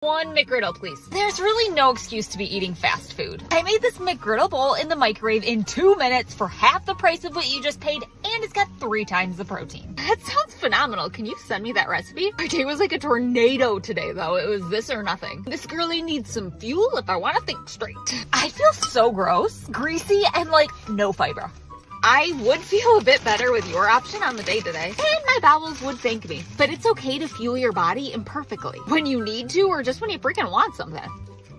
One McGriddle, please. There's really no excuse to be eating fast food. I made this McGriddle bowl in the microwave in 2 minutes for half the price of what you just paid, and it's got 3 times the protein. That sounds phenomenal. Can you send me that recipe? My day was like a tornado today, though. It was this or nothing. This girlie needs some fuel if I want to think straight. I feel so gross, greasy, and like no fiber. I would feel a bit better with your option on the day today, and my bowels would thank me. But it's okay to fuel your body imperfectly when you need to or just when you freaking want something.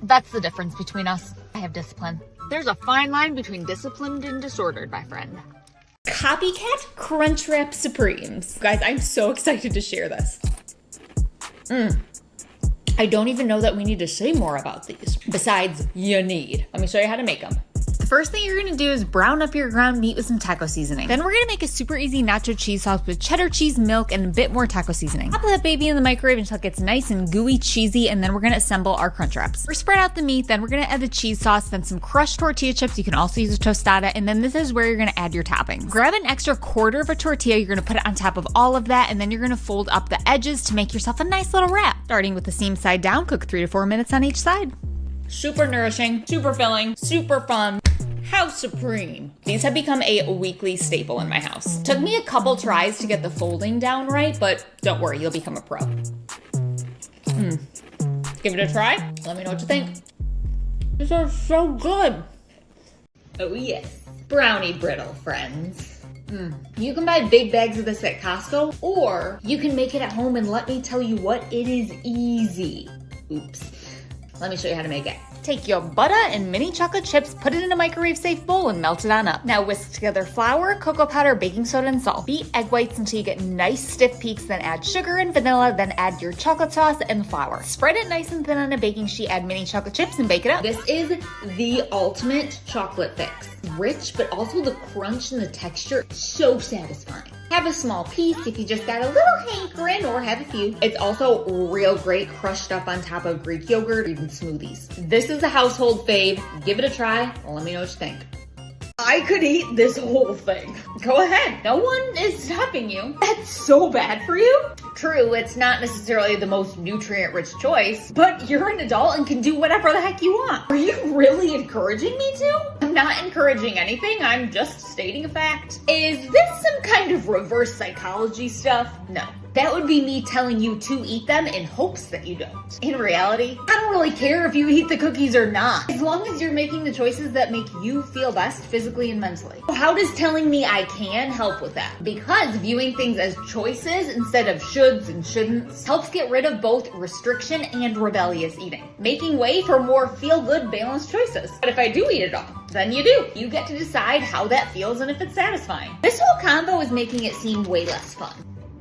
That's the difference between us. I have discipline. There's a fine line between disciplined and disordered, my friend. Copycat Crunchwrap Supremes. Guys, I'm so excited to share this. I don't even know that we need to say more about these. Besides, you need. Let me show you how to make them. The first thing you're gonna do is brown up your ground meat with some taco seasoning. Then we're gonna make a super easy nacho cheese sauce with cheddar cheese, milk, and a bit more taco seasoning. Pop that baby in the microwave until it gets nice and gooey cheesy, and then we're gonna assemble our crunch wraps. We're spread out the meat, then we're gonna add the cheese sauce, then some crushed tortilla chips. You can also use a tostada, and then this is where you're gonna add your toppings. Grab an extra quarter of a tortilla, you're gonna put it on top of all of that, and then you're gonna fold up the edges to make yourself a nice little wrap. Starting with the seam side down, cook 3 to 4 minutes on each side. Super nourishing, super filling, super fun. How supreme. These have become a weekly staple in my house. Took me a couple tries to get the folding down right, but don't worry, you'll become a pro. Give it a try. Let me know what you think. These are so good. Oh yes, brownie brittle, friends. You can buy big bags of this at Costco, or you can make it at home, and let me tell you what, it is easy. Oops. Let me show you how to make it. Take your butter and mini chocolate chips, put it in a microwave-safe bowl, and melt it on up. Now whisk together flour, cocoa powder, baking soda, and salt. Beat egg whites until you get nice stiff peaks, then add sugar and vanilla, then add your chocolate sauce and flour. Spread it nice and thin on a baking sheet, add mini chocolate chips, and bake it up. This is the ultimate chocolate fix. Rich, but also the crunch and the texture, so satisfying. Have a small piece if you just got a little hankering, or have a few. It's also real great crushed up on top of Greek yogurt or even smoothies. This is a household fave. Give it a try. Let me know what you think. I could eat this whole thing. Go ahead. No one is stopping you. That's so bad for you. True, it's not necessarily the most nutrient-rich choice, but you're an adult and can do whatever the heck you want. Are you really encouraging me to? I'm not encouraging anything. I'm just stating a fact. Is this some kind of reverse psychology stuff? No. That would be me telling you to eat them in hopes that you don't. In reality, I don't really care if you eat the cookies or not, as long as you're making the choices that make you feel best physically and mentally. How does telling me I can help with that? Because viewing things as choices instead of shoulds and shouldn'ts helps get rid of both restriction and rebellious eating, making way for more feel-good, balanced choices. But if I do eat it all, then you do. You get to decide how that feels and if it's satisfying. This whole combo is making it seem way less fun.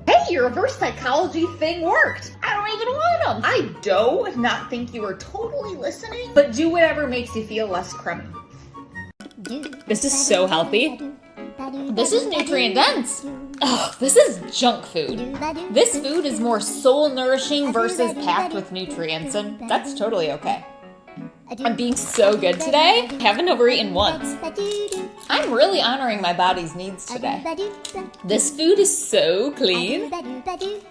Hey, your reverse psychology thing worked. I don't even want them. I do not think you are totally listening, but do whatever makes you feel less crummy. This is so healthy. This is nutrient dense. Oh, this is junk food. This food is more soul nourishing versus packed with nutrients, and that's totally okay. I'm being so good today. Haven't overeaten once. I'm really honoring my body's needs today. This food is so clean.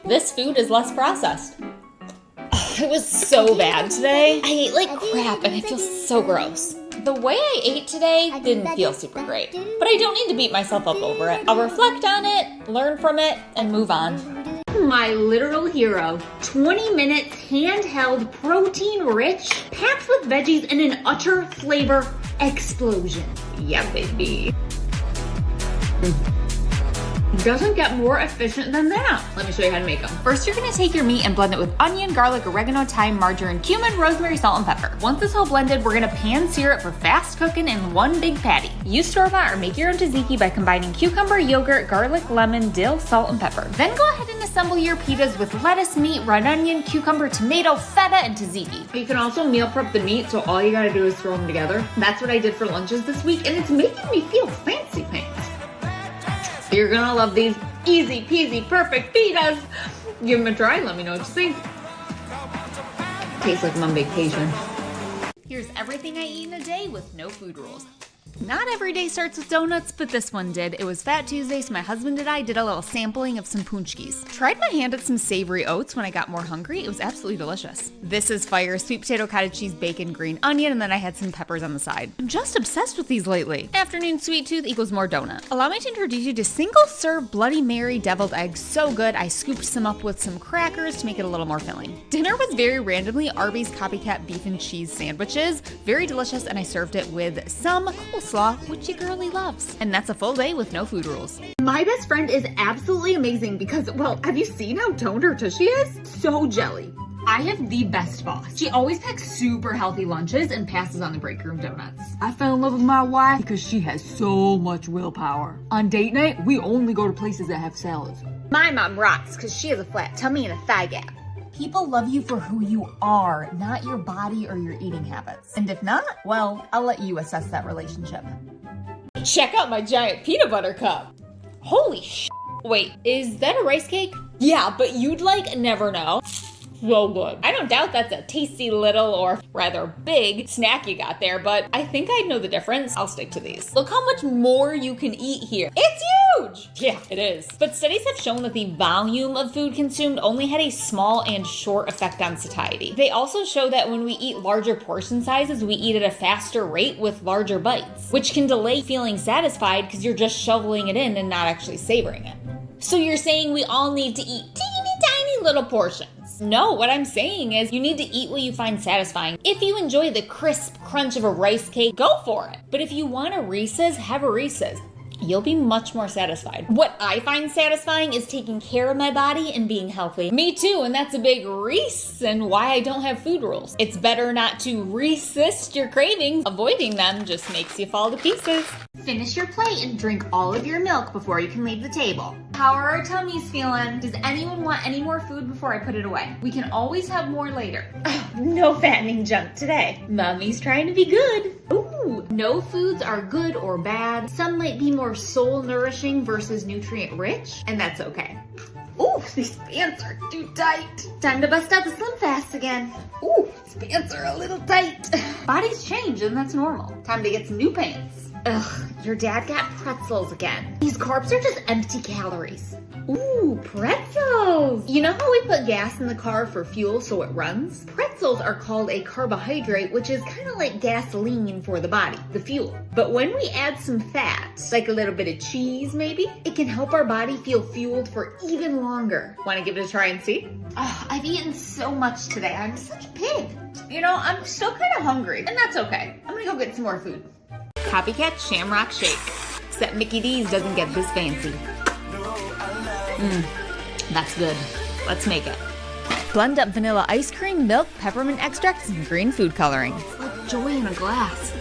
This food is less processed. Oh, it was so bad today. I ate like crap and I feel so gross. The way I ate today didn't feel super great, but I don't need to beat myself up over it. I'll reflect on it, learn from it, and move on. My literal hero. 20 minutes handheld, protein-rich, packed with veggies, and an utter flavor explosion. Yeah, baby. Doesn't get more efficient than that. Let me show you how to make them. First, you're gonna take your meat and blend it with onion, garlic, oregano, thyme, marjoram, cumin, rosemary, salt, and pepper. Once it's all blended, we're gonna pan sear it for fast cooking in one big patty. Use store-bought or make your own tzatziki by combining cucumber, yogurt, garlic, lemon, dill, salt, and pepper. Then go ahead and assemble your pitas with lettuce, meat, red onion, cucumber, tomato, feta, and tzatziki. You can also meal prep the meat, so all you gotta do is throw them together. That's what I did for lunches this week, and it's making me feel fancy pants. You're gonna love these easy peasy perfect pitas. Give them a try, let me know what you think. Tastes like I'm on vacation. Here's everything I eat in a day with no food rules. Not every day starts with donuts, but this one did. It was Fat Tuesday, so my husband and I did a little sampling of some punchkis. Tried my hand at some savory oats when I got more hungry. It was absolutely delicious. This is fire, sweet potato, cottage cheese, bacon, green onion, and then I had some peppers on the side. I'm just obsessed with these lately. Afternoon sweet tooth equals more donut. Allow me to introduce you to single serve Bloody Mary deviled eggs. So good, I scooped some up with some crackers to make it a little more filling. Dinner was very randomly Arby's copycat beef and cheese sandwiches. Very delicious, and I served it with some coleslaw, which your girlie loves. And that's a full day with no food rules. My best friend is absolutely amazing because, well, have you seen how toned her tushy is? So jelly. I have the best boss. She always packs super healthy lunches and passes on the break room donuts. I fell in love with my wife because she has so much willpower. On date night, we only go to places that have salads. My mom rocks because she has a flat tummy and a thigh gap. People love you for who you are, not your body or your eating habits. And if not, well, I'll let you assess that relationship. Check out my giant peanut butter cup. Holy sh! Wait, is that a rice cake? Yeah, but you'd never know. So good. I don't doubt that's a tasty little, or rather big, snack you got there, but I think I'd know the difference. I'll stick to these. Look how much more you can eat here. It's huge! Yeah, it is. But studies have shown that the volume of food consumed only had a small and short effect on satiety. They also show that when we eat larger portion sizes, we eat at a faster rate with larger bites, which can delay feeling satisfied because you're just shoveling it in and not actually savoring it. So you're saying we all need to eat teeny tiny little portions? No, what I'm saying is you need to eat what you find satisfying. If you enjoy the crisp crunch of a rice cake, go for it. But if you want a Reese's, have a Reese's. You'll be much more satisfied. What I find satisfying is taking care of my body and being healthy. Me too, and that's a big reason why I don't have food rules. It's better not to resist your cravings. Avoiding them just makes you fall to pieces. Finish your plate and drink all of your milk before you can leave the table. How are our tummies feeling? Does anyone want any more food before I put it away? We can always have more later. No fattening junk today. Mommy's trying to be good. Ooh, no foods are good or bad. Some might be more soul nourishing versus nutrient rich, and that's okay. Ooh, these pants are too tight. Time to bust out the Slim Fast again. Ooh, these pants are a little tight. Bodies change and that's normal. Time to get some new pants. Ugh, your dad got pretzels again. These carbs are just empty calories. Ooh, pretzels! You know how we put gas in the car for fuel so it runs? Pretzels are called a carbohydrate, which is kind of like gasoline for the body, the fuel. But when we add some fat, like a little bit of cheese maybe, it can help our body feel fueled for even longer. Want to give it a try and see? Oh, I've eaten so much today. I'm such a pig. You know, I'm still kind of hungry, and that's okay. I'm gonna go get some more food. Copycat Shamrock Shake. Except Mickey D's doesn't get this fancy. That's good. Let's make it. Blend up vanilla ice cream, milk, peppermint extract, and green food coloring. It's like joy in a glass.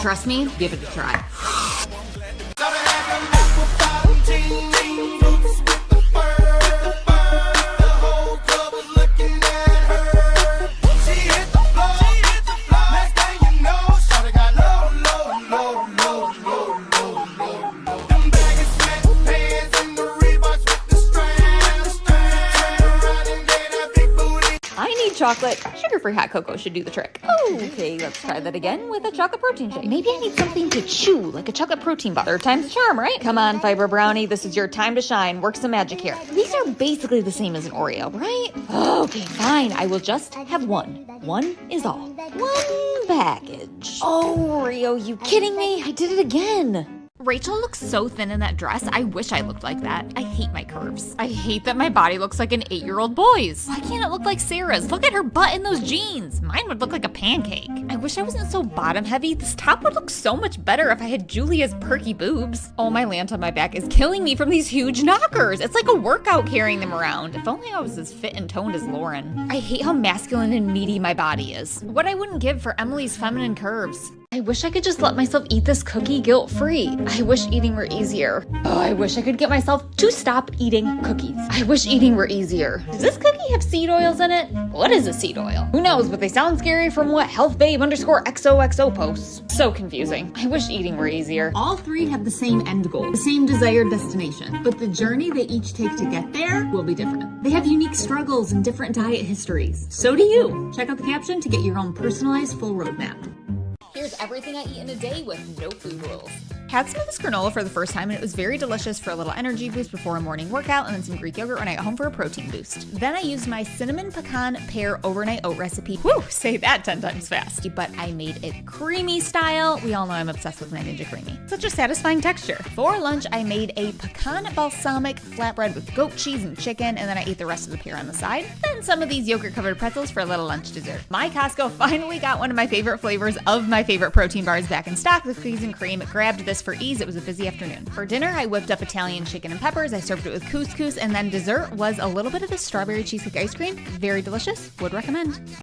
Trust me, give it a try. Chocolate, sugar-free hot cocoa should do the trick. Okay, let's try that again with a chocolate protein shake. Maybe I need something to chew, like a chocolate protein bar. Third time's the charm, right? Come on, Fiber Brownie, this is your time to shine. Work some magic here. These are basically the same as an Oreo, right? Okay, fine. I will just have one. One is all. One package. Oh, Oreo, you kidding me? I did it again. Rachel looks so thin in that dress. I wish I looked like that. I hate my curves. I hate that my body looks like an 8-year-old boy's. Why can't it look like Sarah's? Look at her butt in those jeans. Mine would look like a pancake. I wish I wasn't so bottom heavy. This top would look so much better if I had Julia's perky boobs. Oh, my lint on my back is killing me from these huge knockers. It's like a workout carrying them around. If only I was as fit and toned as Lauren. I hate how masculine and meaty my body is. What I wouldn't give for Emily's feminine curves. I wish I could just let myself eat this cookie guilt-free. I wish eating were easier. Oh, I wish I could get myself to stop eating cookies. I wish eating were easier. Does this cookie have seed oils in it? What is a seed oil? Who knows, but they sound scary from what healthbabe_XOXO posts. So confusing. I wish eating were easier. All three have the same end goal, the same desired destination, but the journey they each take to get there will be different. They have unique struggles and different diet histories. So do you. Check out the caption to get your own personalized full roadmap. Here's everything I eat in a day with no food rules. Had some of this granola for the first time and it was very delicious for a little energy boost before a morning workout, and then some Greek yogurt when I got home for a protein boost. Then I used my cinnamon pecan pear overnight oat recipe. Whew, say that 10 times fast. But I made it creamy style. We all know I'm obsessed with my Ninja Creamy. Such a satisfying texture. For lunch, I made a pecan balsamic flatbread with goat cheese and chicken, and then I ate the rest of the pear on the side. Then some of these yogurt covered pretzels for a little lunch dessert. My Costco finally got one of my favorite flavors of my favorite protein bars back in stock, the cookies and cream. Grabbed this for ease. It was a busy afternoon. For dinner, I whipped up Italian chicken and peppers. I served it with couscous, and then dessert was a little bit of the strawberry cheesecake ice cream. Very delicious. Would recommend.